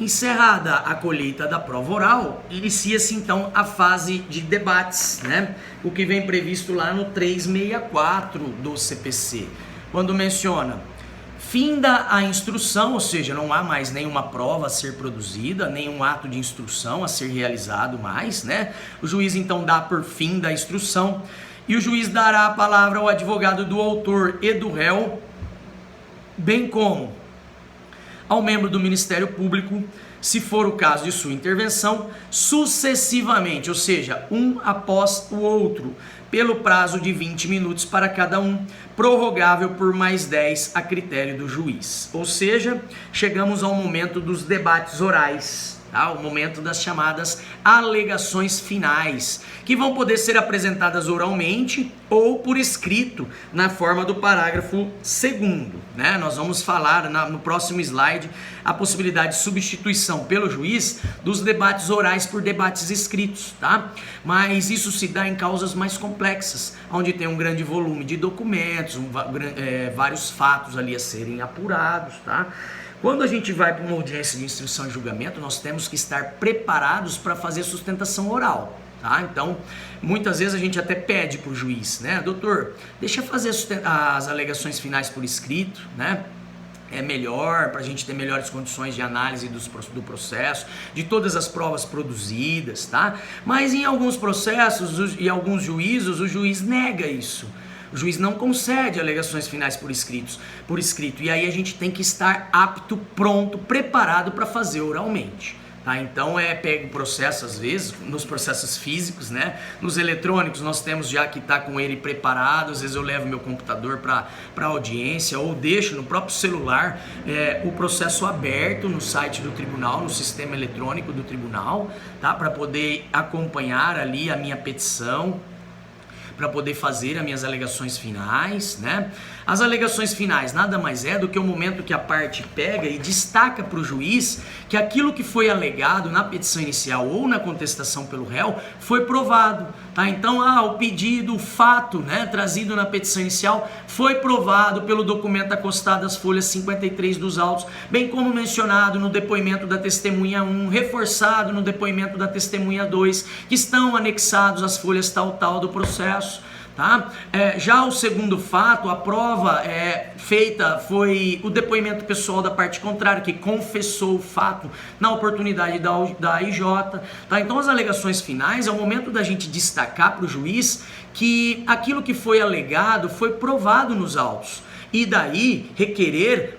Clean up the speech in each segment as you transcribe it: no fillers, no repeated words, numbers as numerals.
Encerrada a colheita da prova oral, inicia-se então a fase de debates, né? O que vem previsto lá no 364 do CPC, quando menciona finda a instrução, ou seja, não há mais nenhuma prova a ser produzida, nenhum ato de instrução a ser realizado mais, né? O juiz então dá por fim da instrução e o juiz dará a palavra ao advogado do autor e do réu, bem como ao membro do Ministério Público, se for o caso de sua intervenção, sucessivamente, ou seja, um após o outro, pelo prazo de 20 minutos para cada um, prorrogável por mais 10 a critério do juiz. Ou seja, chegamos ao momento dos debates orais, tá? O momento das chamadas alegações finais, que vão poder ser apresentadas oralmente ou por escrito, na forma do parágrafo 2º, né? Nós vamos falar no próximo slide a possibilidade de substituição pelo juiz dos debates orais por debates escritos, tá? Mas isso se dá em causas mais complexas, onde tem um grande volume de documentos, vários fatos ali a serem apurados, tá? Quando a gente vai para uma audiência de instrução e julgamento, nós temos que estar preparados para fazer sustentação oral, tá? Então, muitas vezes a gente até pede para o juiz, né? Doutor, deixa eu fazer as alegações finais por escrito, né? É melhor, para a gente ter melhores condições de análise do processo, de todas as provas produzidas, tá? Mas em alguns processos e alguns juízos, o juiz nega isso. O juiz não concede alegações finais por escrito, e aí a gente tem que estar apto, pronto, preparado para fazer oralmente. Tá? Então pega o processo, às vezes, nos processos físicos, né? Nos eletrônicos nós temos já que estar com ele preparado, às vezes eu levo meu computador para audiência ou deixo no próprio celular o processo aberto no site do tribunal, no sistema eletrônico do tribunal, tá? Para poder acompanhar ali a minha petição, para poder fazer as minhas alegações finais, né? As alegações finais nada mais é do que o momento que a parte pega e destaca para o juiz que aquilo que foi alegado na petição inicial ou na contestação pelo réu foi provado, tá? Então, o pedido, o fato, né, trazido na petição inicial foi provado pelo documento acostado às folhas 53 dos autos, bem como mencionado no depoimento da testemunha 1, reforçado no depoimento da testemunha 2, que estão anexados às folhas tal do processo. Tá? Já o segundo fato, a prova feita foi o depoimento pessoal da parte contrária, que confessou o fato na oportunidade da AIJ. Tá? Então as alegações finais é o momento da gente destacar para o juiz que aquilo que foi alegado foi provado nos autos. E daí requerer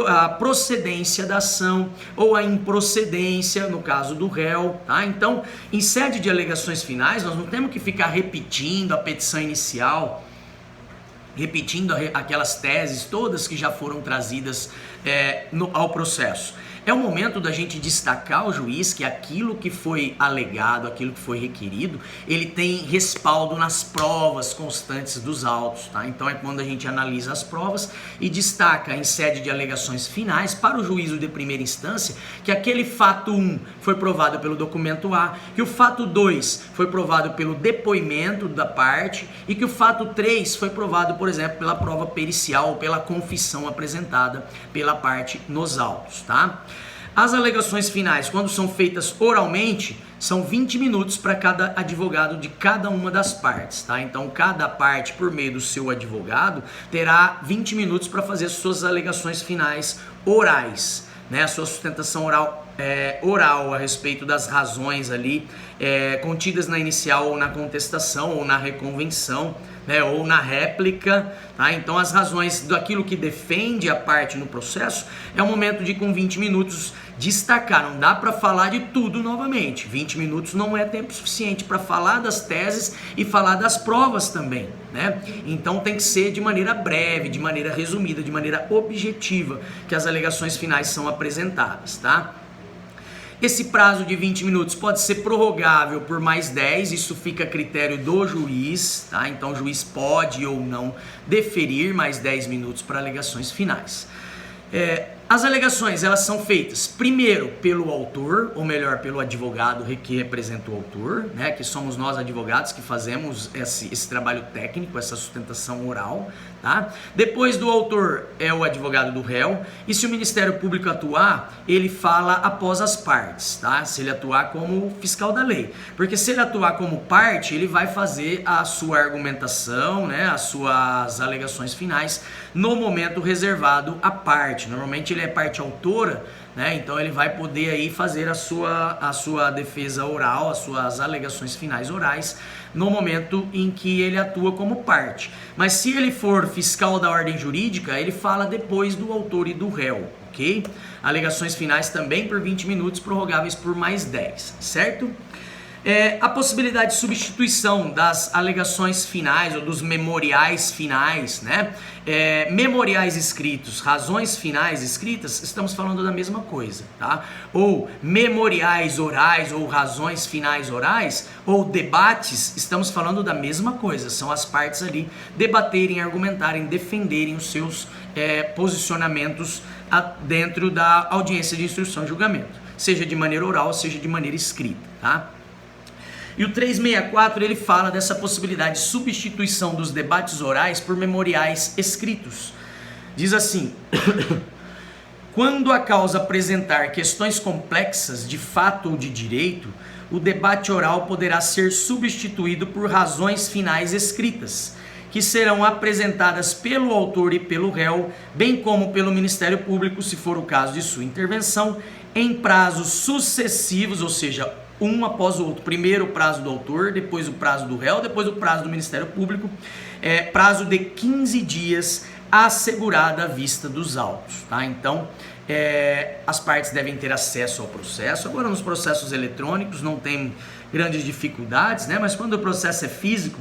a procedência da ação ou a improcedência no caso do réu, tá? Então, em sede de alegações finais, nós não temos que ficar repetindo a petição inicial, repetindo aquelas teses todas que já foram trazidas ao processo. É o momento da gente destacar ao juiz que aquilo que foi alegado, aquilo que foi requerido, ele tem respaldo nas provas constantes dos autos, tá? Então é quando a gente analisa as provas e destaca em sede de alegações finais para o juízo de primeira instância que aquele fato 1 foi provado pelo documento A, que o fato 2 foi provado pelo depoimento da parte e que o fato 3 foi provado, por exemplo, pela prova pericial ou pela confissão apresentada pela parte nos autos, tá? As alegações finais, quando são feitas oralmente, são 20 minutos para cada advogado de cada uma das partes, tá? Então, cada parte, por meio do seu advogado, terá 20 minutos para fazer suas alegações finais orais, né? A sua sustentação oral a respeito das razões ali contidas na inicial ou na contestação ou na reconvenção, né, ou na réplica, tá? Então as razões daquilo que defende a parte no processo é o momento de com 20 minutos destacar, não dá para falar de tudo novamente, 20 minutos não é tempo suficiente para falar das teses e falar das provas também, né? Então tem que ser de maneira breve, de maneira resumida, de maneira objetiva que as alegações finais são apresentadas, tá? Esse prazo de 20 minutos pode ser prorrogável por mais 10, isso fica a critério do juiz, tá? Então o juiz pode ou não deferir mais 10 minutos para alegações finais. As alegações, elas são feitas primeiro pelo autor, ou melhor, pelo advogado que representa o autor, né? Que somos nós advogados que fazemos esse trabalho técnico, essa sustentação oral, Tá? Depois do autor é o advogado do réu, e se o Ministério Público atuar, ele fala após as partes, tá? Se ele atuar como fiscal da lei, porque se ele atuar como parte, ele vai fazer a sua argumentação, né, as suas alegações finais no momento reservado à parte. Normalmente ele é parte autora, né? Então ele vai poder aí fazer a sua defesa oral, as suas alegações finais orais no momento em que ele atua como parte. Mas se ele for fiscal da ordem jurídica, ele fala depois do autor e do réu, ok? Alegações finais também por 20 minutos, prorrogáveis por mais 10, certo? A possibilidade de substituição das alegações finais ou dos memoriais finais, né? Memoriais escritos, razões finais escritas, estamos falando da mesma coisa, tá? Ou memoriais orais ou razões finais orais, ou debates, estamos falando da mesma coisa, são as partes ali debaterem, argumentarem, defenderem os seus posicionamentos dentro da audiência de instrução e julgamento, seja de maneira oral, seja de maneira escrita, tá? E o 364 ele fala dessa possibilidade de substituição dos debates orais por memoriais escritos. Diz assim: quando a causa apresentar questões complexas de fato ou de direito, o debate oral poderá ser substituído por razões finais escritas, que serão apresentadas pelo autor e pelo réu, bem como pelo Ministério Público, se for o caso de sua intervenção, em prazos sucessivos, ou seja, um após o outro. Primeiro o prazo do autor, depois o prazo do réu, depois o prazo do Ministério Público, prazo de 15 dias assegurada a vista dos autos, tá? Então, as partes devem ter acesso ao processo. Agora, nos processos eletrônicos não tem grandes dificuldades, né? Mas quando o processo é físico,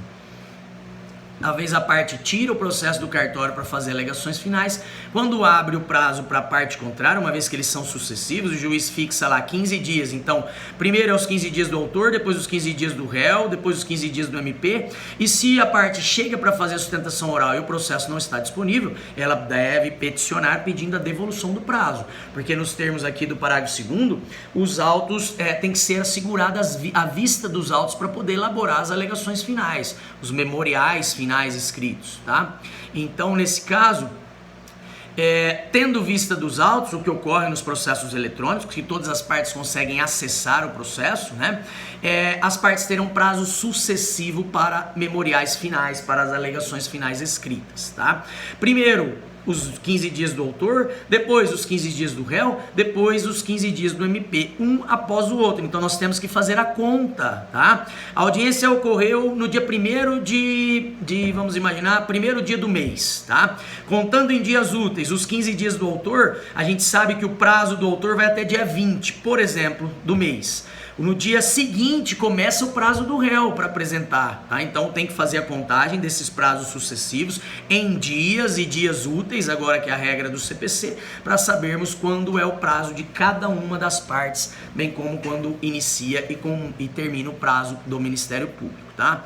talvez a parte tira o processo do cartório para fazer alegações finais. Quando abre o prazo para a parte contrária, uma vez que eles são sucessivos, o juiz fixa lá 15 dias. Então, primeiro é os 15 dias do autor, depois os 15 dias do réu, depois os 15 dias do MP. E se a parte chega para fazer a sustentação oral e o processo não está disponível, ela deve peticionar pedindo a devolução do prazo. Porque nos termos aqui do parágrafo 2º, os autos têm que ser assegurados à vista dos autos para poder elaborar as alegações finais, os memoriais finais escritos, tá? Então, nesse caso, tendo vista dos autos, o que ocorre nos processos eletrônicos, que todas as partes conseguem acessar o processo, né? As partes terão prazo sucessivo para memoriais finais, para as alegações finais escritas, tá? Primeiro, os 15 dias do autor, depois os 15 dias do réu, depois os 15 dias do MP, um após o outro. Então nós temos que fazer a conta, tá? A audiência ocorreu no dia 1º vamos imaginar, 1º dia do mês, tá? Contando em dias úteis, os 15 dias do autor, a gente sabe que o prazo do autor vai até dia 20, por exemplo, do mês. No dia seguinte começa o prazo do réu para apresentar, tá? Então tem que fazer a contagem desses prazos sucessivos em dias e dias úteis, agora que é a regra do CPC, para sabermos quando é o prazo de cada uma das partes, bem como quando inicia e termina o prazo do Ministério Público, tá?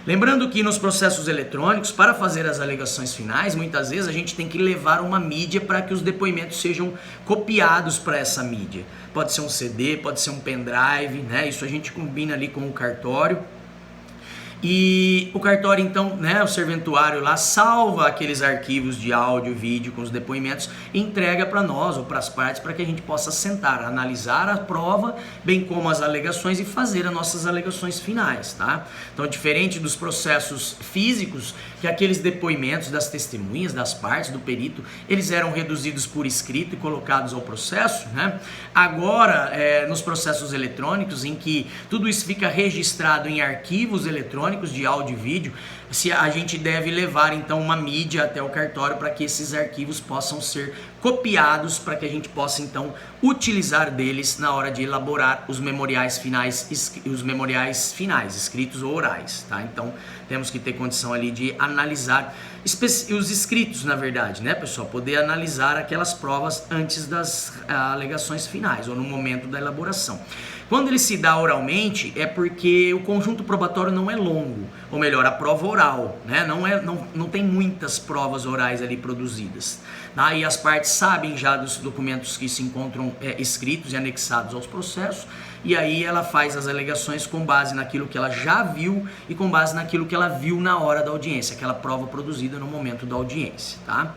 Lembrando que nos processos eletrônicos, para fazer as alegações finais, muitas vezes a gente tem que levar uma mídia para que os depoimentos sejam copiados para essa mídia. Pode ser um CD, pode ser um pendrive, né? Isso a gente combina ali com o cartório. E o cartório, então, né, o serventuário lá salva aqueles arquivos de áudio, vídeo com os depoimentos e entrega para nós ou para as partes para que a gente possa sentar, analisar a prova, bem como as alegações e fazer as nossas alegações finais, tá? Então, diferente dos processos físicos, que aqueles depoimentos das testemunhas, das partes, do perito, eles eram reduzidos por escrito e colocados ao processo, né? Agora, nos processos eletrônicos, em que tudo isso fica registrado em arquivos eletrônicos, de áudio e vídeo, se a gente deve levar então uma mídia até o cartório para que esses arquivos possam ser copiados, para que a gente possa então utilizar deles na hora de elaborar os memoriais finais, escritos ou orais, tá? Então temos que ter condição ali de analisar os escritos, na verdade, né, pessoal? Poder analisar aquelas provas antes das alegações finais ou no momento da elaboração. Quando ele se dá oralmente, é porque o conjunto probatório não é longo, ou melhor, a prova oral oral, né? Não tem muitas provas orais ali produzidas. Tá? E as partes sabem já dos documentos que se encontram escritos e anexados aos processos, e aí ela faz as alegações com base naquilo que ela já viu e com base naquilo que ela viu na hora da audiência, aquela prova produzida no momento da audiência, tá?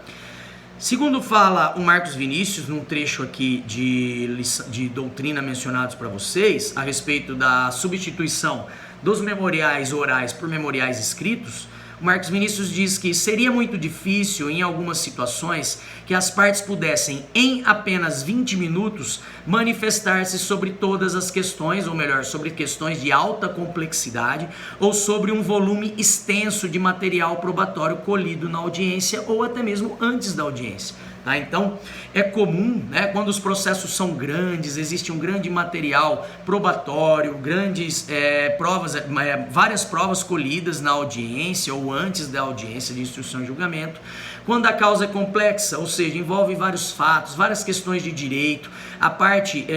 Segundo fala o Marcos Vinícius, num trecho aqui de doutrina mencionados para vocês, a respeito da substituição dos memoriais orais por memoriais escritos, o Marcos Vinícius diz que seria muito difícil, em algumas situações, que as partes pudessem, em apenas 20 minutos, manifestar-se sobre todas as questões, ou melhor, sobre questões de alta complexidade, ou sobre um volume extenso de material probatório colhido na audiência, ou até mesmo antes da audiência. Tá? Então, é comum, né, quando os processos são grandes, existe um grande material probatório, grandes provas, várias provas colhidas na audiência ou antes da audiência de instrução e julgamento. Quando a causa é complexa, ou seja, envolve vários fatos, várias questões de direito, a parte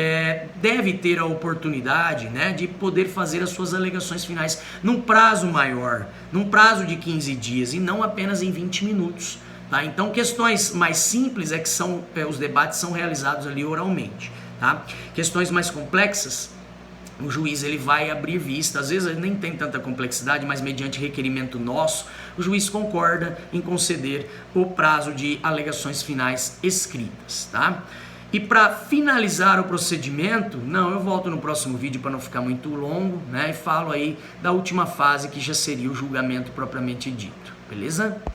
deve ter a oportunidade, né, de poder fazer as suas alegações finais num prazo maior, num prazo de 15 dias e não apenas em 20 minutos. Tá? Então, questões mais simples é que os debates são realizados ali oralmente. Tá? Questões mais complexas, o juiz ele vai abrir vista, às vezes nem tem tanta complexidade, mas mediante requerimento nosso, o juiz concorda em conceder o prazo de alegações finais escritas. Tá? E para finalizar o procedimento, eu volto no próximo vídeo para não ficar muito longo, né? E falo aí da última fase, que já seria o julgamento propriamente dito, beleza?